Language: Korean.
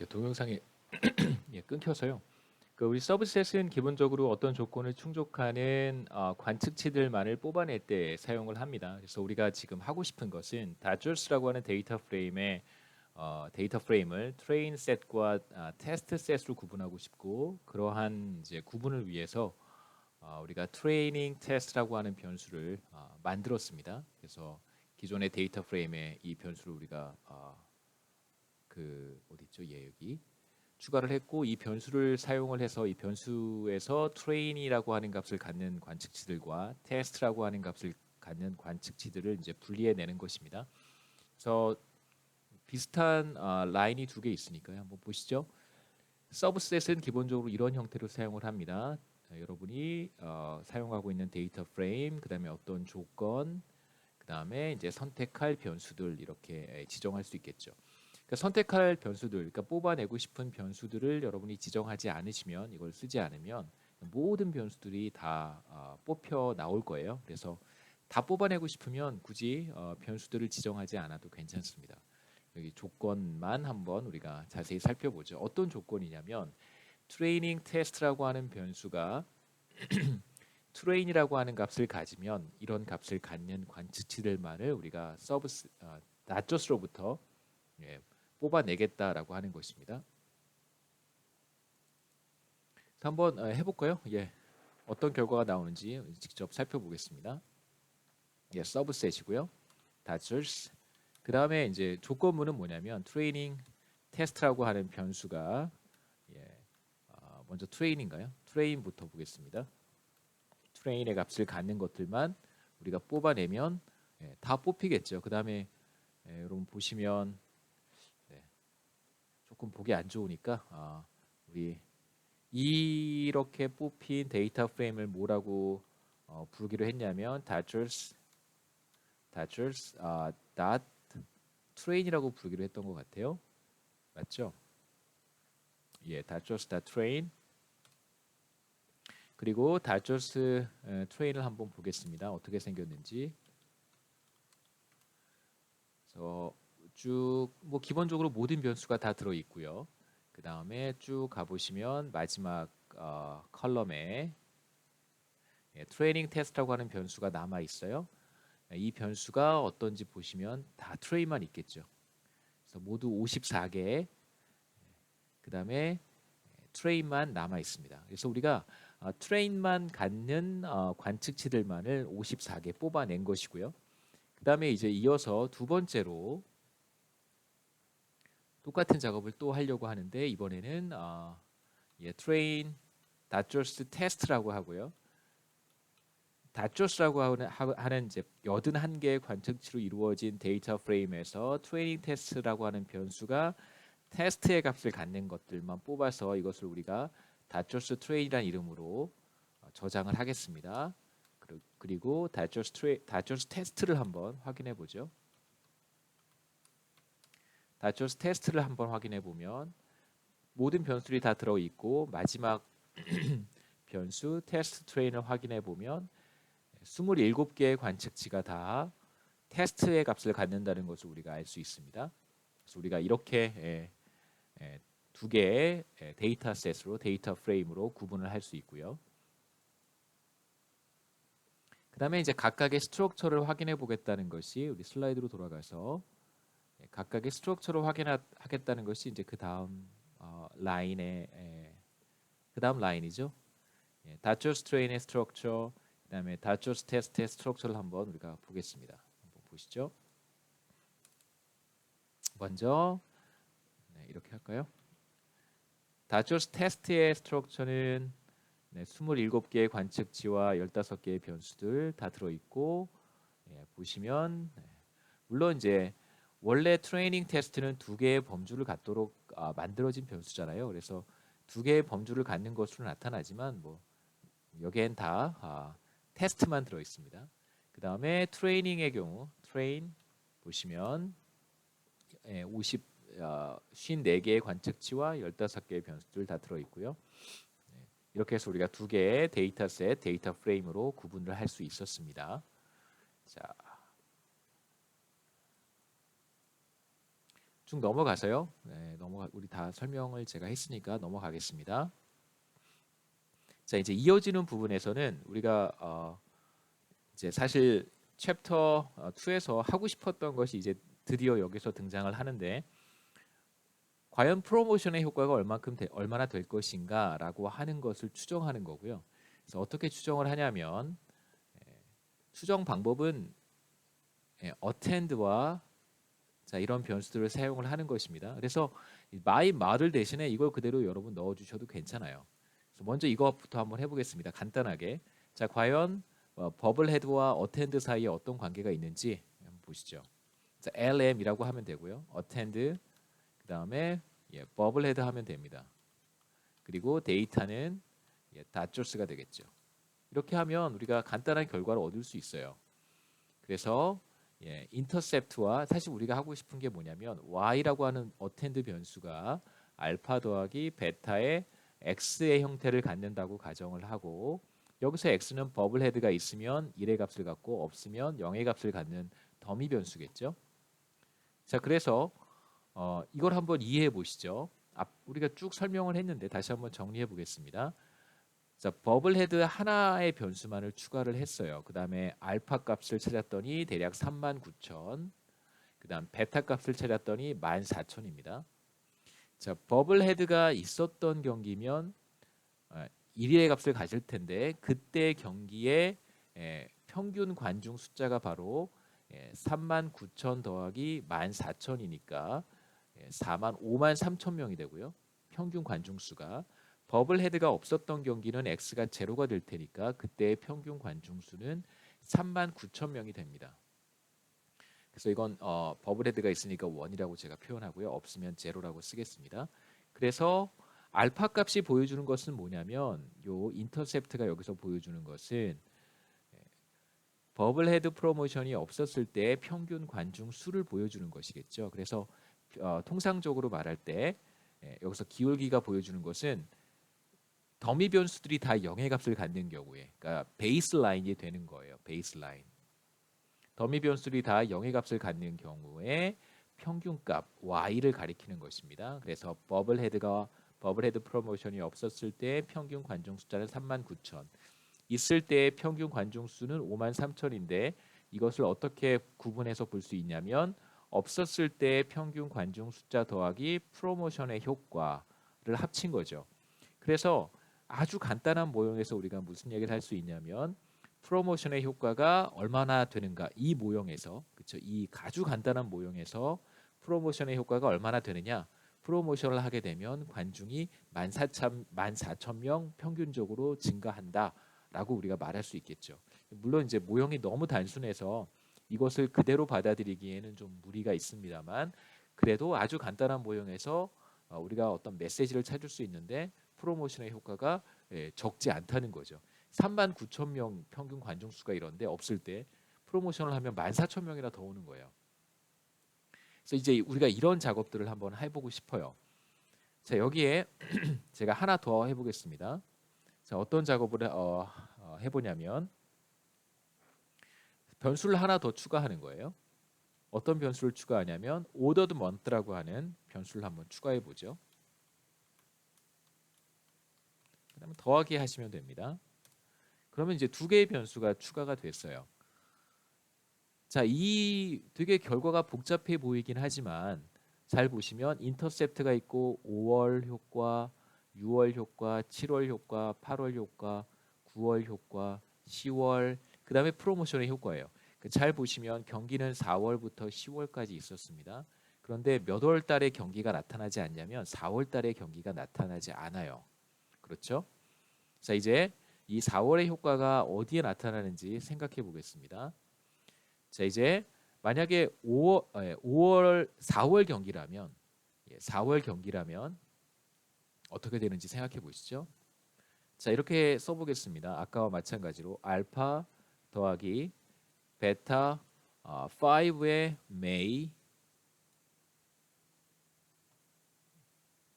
동영상이 끊겨서요. 우리 서브셋은 기본적으로 어떤 조건을 충족하는 관측치들만을 뽑아낼 때 사용을 합니다. 그래서 우리가 지금 하고 싶은 것은 다저스라고 하는 데이터 프레임을 트레인 셋과 테스트 셋으로 구분하고 싶고, 그러한 이제 구분을 위해서 우리가 트레이닝 테스트라고 하는 변수를 만들었습니다. 그래서 기존의 데이터 프레임에 이 변수를 우리가 어디 있죠? 여기 추가를 했고, 이 변수를 사용을 해서 이 변수에서 트레인이라고 하는 값을 갖는 관측치들과 테스트라고 하는 값을 갖는 관측치들을 이제 분리해내는 것입니다. 그래서 비슷한 라인이 두 개 있으니까요. 한번 보시죠. 서브셋은 기본적으로 이런 형태로 사용을 합니다. 여러분이 사용하고 있는 데이터 프레임, 그 다음에 어떤 조건, 그 다음에 이제 선택할 변수들 이렇게 지정할 수 있겠죠. 그러니까 선택할 변수들, 그러니까 뽑아내고 싶은 변수들을 여러분이 지정하지 않으시면, 이걸 쓰지 않으면 모든 변수들이 다 뽑혀 나올 거예요. 그래서 다 뽑아내고 싶으면 굳이 변수들을 지정하지 않아도 괜찮습니다. 여기 조건만 한번 우리가 자세히 살펴보죠. 어떤 조건이냐면 트레이닝 테스트라고 하는 변수가 트레인이라고 하는 값을 가지면 이런 값을 갖는 관측치들만을 우리가 나조스로부터 뽑아내겠다라고 하는 것입니다. 한번 해볼까요? 어떤 결과가 나오는지 직접 살펴보겠습니다. 서브셋이고요. 다저스. 그 다음에 이제 조건문은 뭐냐면 트레이닝 테스트라고 하는 변수가 먼저 트레인인가요? 트레인부터 보겠습니다. 트레인의 값을 갖는 것들만 우리가 뽑아내면 다 뽑히겠죠. 그 다음에 여러분 보시면 조금 보기 안 좋으니까 우리 이렇게 뽑힌 데이터 프레임을 뭐라고 부르기로 했냐면 Dodgers dot train이라고 부르기로 했던 것 같아요. 맞죠? Dodgers dot train. 그리고 Dodgers train을 한번 보겠습니다. 어떻게 생겼는지. 그래서 쭉 뭐 기본적으로 모든 변수가 다 들어 있고요. 그 다음에 쭉 가보시면 마지막 컬럼에 트레이닝 테스트라고 하는 변수가 남아 있어요. 이 변수가 어떤지 보시면 다 트레이만 있겠죠. 그래서 모두 54개, 그 다음에 트레인만 남아 있습니다. 그래서 우리가 트레인만 갖는 관측치들만을 54개 뽑아낸 것이고요. 그 다음에 이제 이어서 두 번째로 똑같은 작업을 또 하려고 하는데, 이번에는 트레인 다조스 테스트라고 하고요. 다조스라고 하는 이제 81개의 관측치로 이루어진 데이터 프레임에서 트레이닝 테스트라고 하는 변수가 테스트의 값을 갖는 것들만 뽑아서 이것을 우리가 다조스 트레인이라는 이름으로 저장을 하겠습니다. 그리고 다조스 테스트를 한번 확인해 보죠. 다조스 테스트를 한번 확인해 보면 모든 변수들이 다 들어 있고, 마지막 변수 테스트 트레인을 확인해 보면 27개의 관측치가 다 테스트의 값을 갖는다는 것을 우리가 알 수 있습니다. 그래서 우리가 이렇게 두 개의 데이터셋으로, 데이터 프레임으로 구분을 할 수 있고요. 그 다음에 이제 각각의 스트럭처를 확인해 보겠다는 것이, 우리 슬라이드로 돌아가서 각각의 스트럭처를 확인하겠다는 것이 이제 그 다음 라인이죠. 다조스 트레인의 스트럭처, 그 다음에 다조스 테스트의 스트럭처를 한번 우리가 보겠습니다. 한번 보시죠. 먼저 이렇게 할까요? 다조스 테스트의 스트럭처는 27개의 관측치와 15개의 변수들 다 들어있고, 보시면 물론 이제 원래 트레이닝 테스트는 두 개의 범주를 갖도록 만들어진 변수잖아요. 그래서 두 개의 범주를 갖는 것으로 나타나지만 뭐 여기엔 다 테스트만 들어 있습니다. 그 다음에 트레이닝의 경우 트레인 보시면 54개의 관측치와 15개의 변수들 다 들어 있고요. 이렇게 해서 우리가 두 개의 데이터셋, 데이터 프레임으로 구분을 할 수 있었습니다. 자, 쭉 넘어가서요. 우리 다 설명을 제가 했으니까 넘어가겠습니다. 자, 이제 이어지는 부분에서는 우리가 이제 사실 챕터 2에서 하고 싶었던 것이 이제 드디어 여기서 등장을 하는데, 과연 프로모션의 효과가 얼마나 될 것인가라고 하는 것을 추정하는 거고요. 그래서 어떻게 추정을 하냐면, 추정 방법은 attend와 자, 이런 변수들을 사용을 하는 것입니다. 그래서 my model 대신에 이걸 그대로 여러분 넣어주셔도 괜찮아요. 그래서 먼저 이것부터 한번 해보겠습니다. 간단하게. 자, 과연 버블헤드와 attend 사이에 어떤 관계가 있는지 한번 보시죠. 자, LM이라고 하면 되고요. attend 그 다음에 버블헤드 하면 됩니다. 그리고 데이터는 닷조스가 되겠죠. 이렇게 하면 우리가 간단한 결과를 얻을 수 있어요. 그래서 인터셉트와 사실 우리가 하고 싶은 게 뭐냐면 y라고 하는 attend 변수가 알파 더하기 베타의 x의 형태를 갖는다고 가정을 하고, 여기서 x는 버블헤드가 있으면 1의 값을 갖고 없으면 0의 값을 갖는 더미 변수겠죠. 자, 그래서 이걸 한번 이해해 보시죠. 우리가 쭉 설명을 했는데 다시 한번 정리해 보겠습니다. 자, 버블헤드 하나의 변수만을 추가를 했어요. 그 다음에 알파 값을 찾았더니 대략 39,000. 그 다음 베타 값을 찾았더니 14,000입니다. 자, 버블헤드가 있었던 경기면 1의 값을 가질 텐데, 그때 경기의 평균 관중 숫자가 바로 39,000 더하기 14,000이니까 53,000명이 되고요. 평균 관중 수가. 버블헤드가 없었던 경기는 x가 제로가 될 테니까 그때의 평균 관중 수는 39,000명이 됩니다. 그래서 이건 버블헤드가 있으니까 1이라고 제가 표현하고요. 없으면 제로라고 쓰겠습니다. 그래서 알파 값이 보여주는 것은 뭐냐면, 요 인터셉트가 여기서 보여주는 것은 버블헤드 프로모션이 없었을 때 평균 관중 수를 보여주는 것이겠죠. 그래서 통상적으로 말할 때 여기서 기울기가 보여주는 것은 더미 변수들이 다 0의 값을 갖는 경우에, 그러니까 베이스라인이 되는 거예요. 베이스라인. 더미 변수들이 다 0의 값을 갖는 경우에 평균값 y를 가리키는 것입니다. 그래서 버블헤드 프로모션이 없었을 때 평균 관중 숫자는 39,000, 있을 때의 평균 관중 수는 53,000인데, 이것을 어떻게 구분해서 볼 수 있냐면 없었을 때의 평균 관중 숫자 더하기 프로모션의 효과를 합친 거죠. 그래서 아주 간단한 모형에서 우리가 무슨 얘기를 할 수 있냐면, 프로모션의 효과가 얼마나 되는가, 이 모형에서, 그렇죠? 이 아주 간단한 모형에서 프로모션의 효과가 얼마나 되느냐, 프로모션을 하게 되면 관중이 14,000명 평균적으로 증가한다라고 우리가 말할 수 있겠죠. 물론 이제 모형이 너무 단순해서 이것을 그대로 받아들이기에는 좀 무리가 있습니다만, 그래도 아주 간단한 모형에서 우리가 어떤 메시지를 찾을 수 있는데 프로모션의 효과가 적지 않다는 거죠. 39,000명 평균 관중 수가 이런데 없을 때 프로모션을 하면 14,000명이나 더 오는 거예요. 그래서 이제 우리가 이런 작업들을 한번 해보고 싶어요. 자, 여기에 제가 하나 더 해보겠습니다. 자, 어떤 작업을 해보냐면 변수를 하나 더 추가하는 거예요. 어떤 변수를 추가하냐면 ordered month라고 하는 변수를 한번 추가해 보죠. 그다음에 더하기 하시면 됩니다. 그러면 이제 두 개의 변수가 추가가 됐어요. 자, 이 되게 결과가 복잡해 보이긴 하지만 잘 보시면 인터셉트가 있고 5월 효과, 6월 효과, 7월 효과, 8월 효과, 9월 효과, 10월, 그 다음에 프로모션의 효과예요. 잘 보시면 경기는 4월부터 10월까지 있었습니다. 그런데 몇 월 달에 경기가 나타나지 않냐면 4월 달에 경기가 나타나지 않아요. 그렇죠? 자, 이제 이 4월의 효과가 어디에 나타나는지 생각해 보겠습니다. 자, 이제 만약에 4월 경기라면 4월 경기라면 어떻게 되는지 생각해 보시죠. 자, 이렇게 써보겠습니다. 아까와 마찬가지로 알파 더하기 베타 5의 May